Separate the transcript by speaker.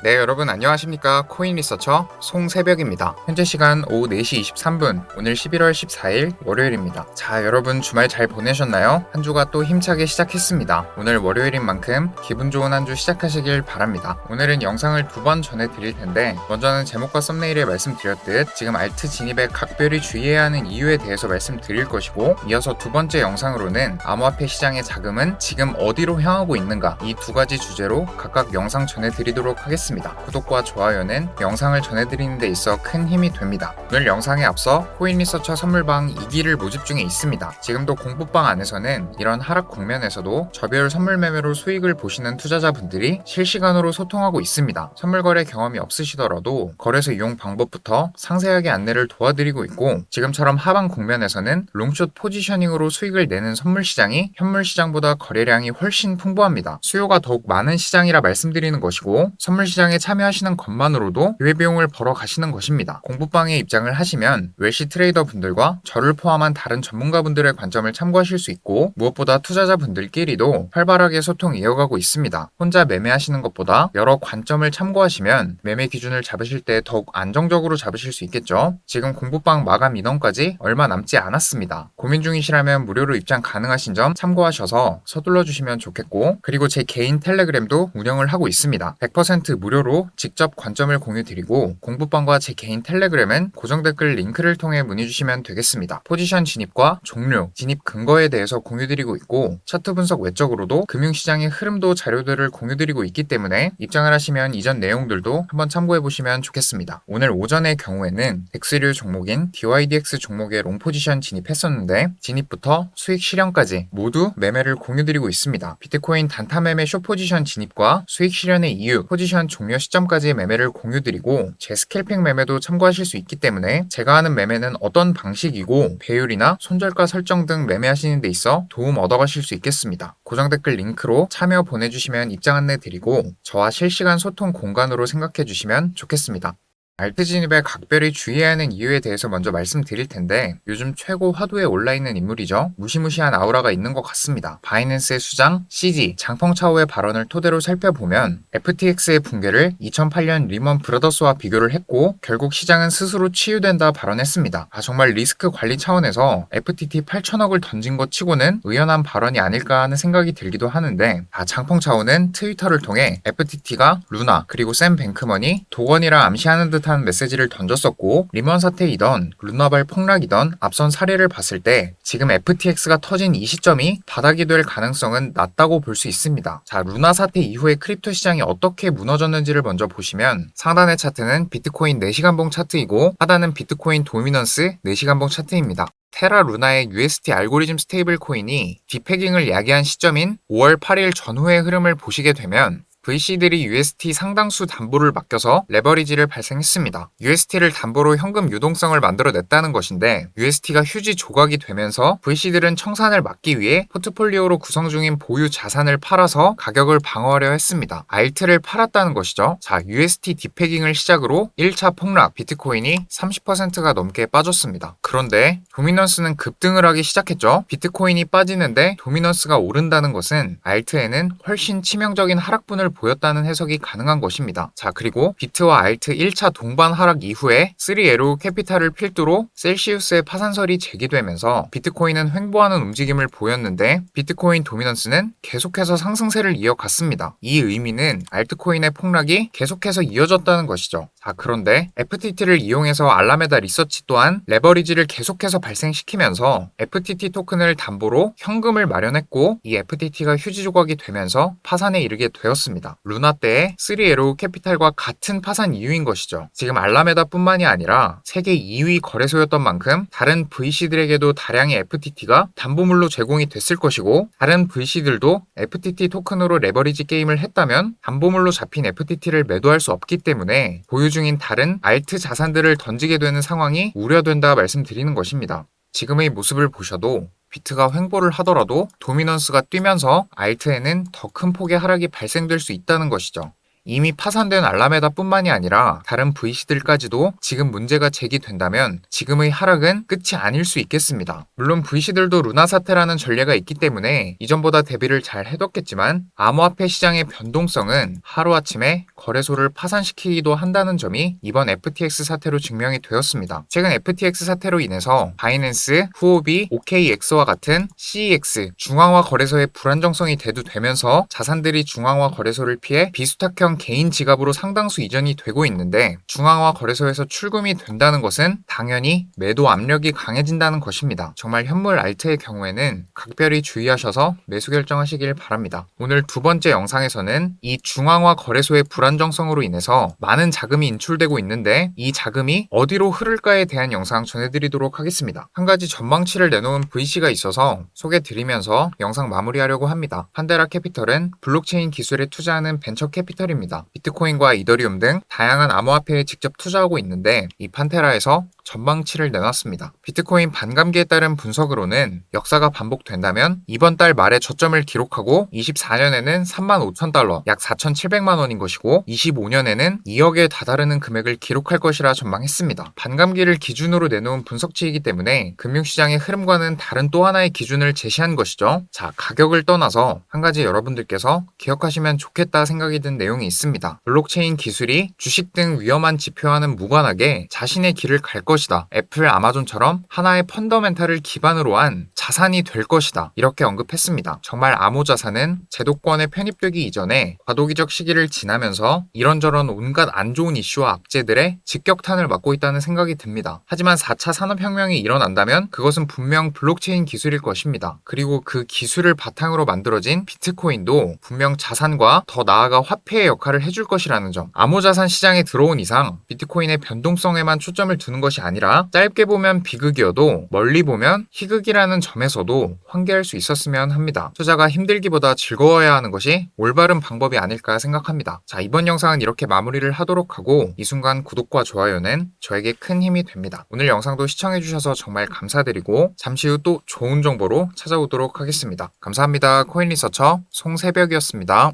Speaker 1: 네, 여러분 안녕하십니까? 코인 리서처 송새벽입니다. 현재 시간 오후 4시 23분, 오늘 11월 14일 월요일입니다. 자, 여러분 주말 잘 보내셨나요? 한 주가 또 힘차게 시작했습니다. 오늘 월요일인 만큼 기분 좋은 한 주 시작하시길 바랍니다. 오늘은 영상을 두 번 전해드릴 텐데, 먼저는 제목과 썸네일에 말씀드렸듯 지금 알트 진입에 각별히 주의해야 하는 이유에 대해서 말씀드릴 것이고, 이어서 두 번째 영상으로는 암호화폐 시장의 자금은 지금 어디로 향하고 있는가, 이 두 가지 주제로 각각 영상 전해드리도록 하겠습니다. 구독과 좋아요는 영상을 전해드리는 데 있어 큰 힘이 됩니다. 오늘 영상에 앞서 코인 리서처 선물방 2기를 모집 중에 있습니다. 지금도 공부방 안에서는 이런 하락 국면에서도 저비율 선물 매매로 수익을 보시는 투자자분들이 실시간으로 소통하고 있습니다. 선물 거래 경험이 없으시더라도 거래소 이용 방법부터 상세하게 안내를 도와드리고 있고, 지금처럼 하방 국면에서는 롱숏 포지셔닝으로 수익을 내는 선물 시장이 현물 시장보다 거래량이 훨씬 풍부합니다. 수요가 더욱 많은 시장이라 말씀드리는 것이고, 선물 시장에 참여하시는 것만으로도 기회비용을 벌어 가시는 것입니다. 공부방에 입장을 하시면 웰시 트레이더 분들과 저를 포함한 다른 전문가분들의 관점을 참고하실 수 있고, 무엇보다 투자자분들끼리도 활발하게 소통 이어가고 있습니다. 혼자 매매하시는 것보다 여러 관점을 참고하시면 매매 기준을 잡으실 때 더욱 안정적으로 잡으실 수 있겠죠. 지금 공부방 마감 인원까지 얼마 남지 않았습니다. 고민 중이시라면 무료로 입장 가능하신 점 참고하셔서 서둘러 주시면 좋겠고, 그리고 제 개인 텔레그램도 운영을 하고 있습니다. 100% 무료로 직접 관점을 공유드리고, 공부방과 제 개인 텔레그램은 고정 댓글 링크를 통해 문의 주시면 되겠습니다. 포지션 진입과 종료, 진입 근거에 대해서 공유드리고 있고, 차트 분석 외적으로도 금융시장의 흐름도 자료들을 공유드리고 있기 때문에 입장을 하시면 이전 내용들도 한번 참고해보시면 좋겠습니다. 오늘 오전의 경우에는 덱스류 종목인 DYDX 종목에 롱 포지션 진입했었는데, 진입부터 수익 실현까지 모두 매매를 공유드리고 있습니다. 비트코인 단타 매매 숏 포지션 진입과 수익 실현의 이유, 포지션 종료 시점까지의 매매를 공유드리고, 제 스캘핑 매매도 참고하실 수 있기 때문에 제가 하는 매매는 어떤 방식이고 배율이나 손절가 설정 등 매매하시는 데 있어 도움 얻어가실 수 있겠습니다. 고정 댓글 링크로 참여 보내주시면 입장 안내 드리고, 저와 실시간 소통 공간으로 생각해 주시면 좋겠습니다. 알트 진입에 각별히 주의해야 하는 이유에 대해서 먼저 말씀드릴 텐데, 요즘 최고 화두에 올라있는 인물이죠. 무시무시한 아우라가 있는 것 같습니다. 바이낸스의 수장 CZ 장펑차오의 발언을 토대로 살펴보면 FTX의 붕괴를 2008년 리먼 브라더스와 비교를 했고, 결국 시장은 스스로 치유된다 발언했습니다. 정말 리스크 관리 차원에서 FTT 8천억을 던진 것 치고는 의연한 발언이 아닐까 하는 생각이 들기도 하는데, 장펑차오는 트위터를 통해 FTT가 루나 그리고 샘 뱅크먼이 도건이라 암시하는 듯 한 메시지를 던졌었고, 리먼 사태이던 루나발 폭락이던 앞선 사례를 봤을 때 지금 FTX가 터진 이 시점이 바닥이 될 가능성은 낮다고 볼 수 있습니다. 루나 사태 이후에 크립토 시장이 어떻게 무너졌는지를 먼저 보시면, 상단의 차트는 비트코인 4시간봉 차트이고 하단은 비트코인 도미넌스 4시간봉 차트입니다. 테라 루나의 UST 알고리즘 스테이블 코인이 디패깅을 야기한 시점인 5월 8일 전후의 흐름을 보시게 되면, VC들이 UST 상당수 담보를 맡겨서 레버리지를 발생했습니다. UST를 담보로 현금 유동성을 만들어냈다는 것인데, UST가 휴지 조각이 되면서 VC들은 청산을 막기 위해 포트폴리오로 구성 중인 보유 자산을 팔아서 가격을 방어하려 했습니다. 알트를 팔았다는 것이죠. UST 디패깅을 시작으로 1차 폭락, 비트코인이 30%가 넘게 빠졌습니다. 그런데 도미넌스는 급등을 하기 시작했죠. 비트코인이 빠지는데 도미넌스가 오른다는 것은 알트에는 훨씬 치명적인 하락분을 보였다는 해석이 가능한 것입니다. 그리고 비트와 알트 1차 동반 하락 이후에 3에로 캐피탈을 필두로 셀시우스의 파산설이 제기되면서 비트코인은 횡보하는 움직임을 보였는데, 비트코인 도미넌스는 계속해서 상승세를 이어갔습니다. 이 의미는 알트코인의 폭락이 계속해서 이어졌다는 것이죠. 그런데 FTT를 이용해서 알라메다 리서치 또한 레버리지를 계속해서 발생시키면서 FTT 토큰을 담보로 현금을 마련했고, 이 FTT가 휴지 조각이 되면서 파산에 이르게 되었습니다. 루나 때의 3에로 캐피탈과 같은 파산 이유인 것이죠. 지금 알라메다뿐만이 아니라 세계 2위 거래소였던 만큼 다른 VC들에게도 다량의 FTT가 담보물로 제공이 됐을 것이고, 다른 VC들도 FTT 토큰으로 레버리지 게임을 했다면 담보물로 잡힌 FTT를 매도할 수 없기 때문에 보유 중인 다른 알트 자산들을 던지게 되는 상황이 우려된다 말씀드리는 것입니다. 지금의 모습을 보셔도 비트가 횡보를 하더라도 도미넌스가 뛰면서 알트에는 더 큰 폭의 하락이 발생될 수 있다는 것이죠. 이미 파산된 알라메다뿐만이 아니라 다른 VC들까지도 지금 문제가 제기된다면 지금의 하락은 끝이 아닐 수 있겠습니다. 물론 VC들도 루나 사태라는 전례가 있기 때문에 이전보다 대비를 잘 해뒀겠지만 암호화폐 시장의 변동성은 하루아침에 거래소를 파산시키기도 한다는 점이 이번 FTX 사태로 증명이 되었습니다. 최근 FTX 사태로 인해서 바이낸스, 후오비, OKX와 같은 CEX 중앙화 거래소의 불안정성이 대두되면서 자산들이 중앙화 거래소를 피해 비수탁형 개인 지갑으로 상당수 이전이 되고 있는데 중앙화 거래소에서 출금이 된다는 것은 당연히 매도 압력이 강해진다는 것입니다. 정말 현물 알트의 경우에는 각별히 주의하셔서 매수 결정하시길 바랍니다. 오늘 두 번째 영상에서는 이 중앙화 거래소의 불안정성으로 인해서 많은 자금이 인출되고 있는데 이 자금이 어디로 흐를까에 대한 영상 전해드리도록 하겠습니다. 한 가지 전망치를 내놓은 VC가 있어서 소개드리면서 영상 마무리하려고 합니다. 판데라 캐피털은 블록체인 기술에 투자하는 벤처 캐피털입니다. 비트코인과 이더리움 등 다양한 암호화폐에 직접 투자하고 있는데 이 판테라에서 전망치를 내놨습니다. 비트코인 반감기에 따른 분석으로는 역사가 반복된다면 이번 달 말에 저점을 기록하고 24년에는 35,000달러, 약 4,700만 원인 것이고 25년에는 2억에 다다르는 금액을 기록할 것이라 전망했습니다. 반감기를 기준으로 내놓은 분석치이기 때문에 금융시장의 흐름과는 다른 또 하나의 기준을 제시한 것이죠. 자, 가격을 떠나서 한 가지 여러분들께서 기억하시면 좋겠다 생각이 든 내용이 있습니다. 블록체인 기술이 주식 등 위험한 지표와는 무관하게 자신의 길을 갈 것이다. 애플, 아마존처럼 하나의 펀더멘탈을 기반으로 한 자산이 될 것이다. 이렇게 언급했습니다. 정말 암호자산은 제도권에 편입되기 이전에 과도기적 시기를 지나면서 이런저런 온갖 안 좋은 이슈와 악재들의 직격탄을 맞고 있다는 생각이 듭니다. 하지만 4차 산업혁명이 일어난다면 그것은 분명 블록체인 기술일 것입니다. 그리고 그 기술을 바탕으로 만들어진 비트코인도 분명 자산과 더 나아가 화폐의 역할을 해줄 것이라는 점. 암호자산 시장에 들어온 이상 비트코인의 변동성에만 초점을 두는 것이 아니라 짧게 보면 비극이어도 멀리 보면 희극이라는 점에서도 환기할 수 있었으면 합니다. 투자가 힘들기보다 즐거워야 하는 것이 올바른 방법이 아닐까 생각합니다. 자, 이번 영상은 이렇게 마무리를 하도록 하고 이 순간 구독과 좋아요는 저에게 큰 힘이 됩니다. 오늘 영상도 시청해주셔서 정말 감사드리고 잠시 후 또 좋은 정보로 찾아오도록 하겠습니다. 감사합니다. 코인리서처 송새벽이었습니다.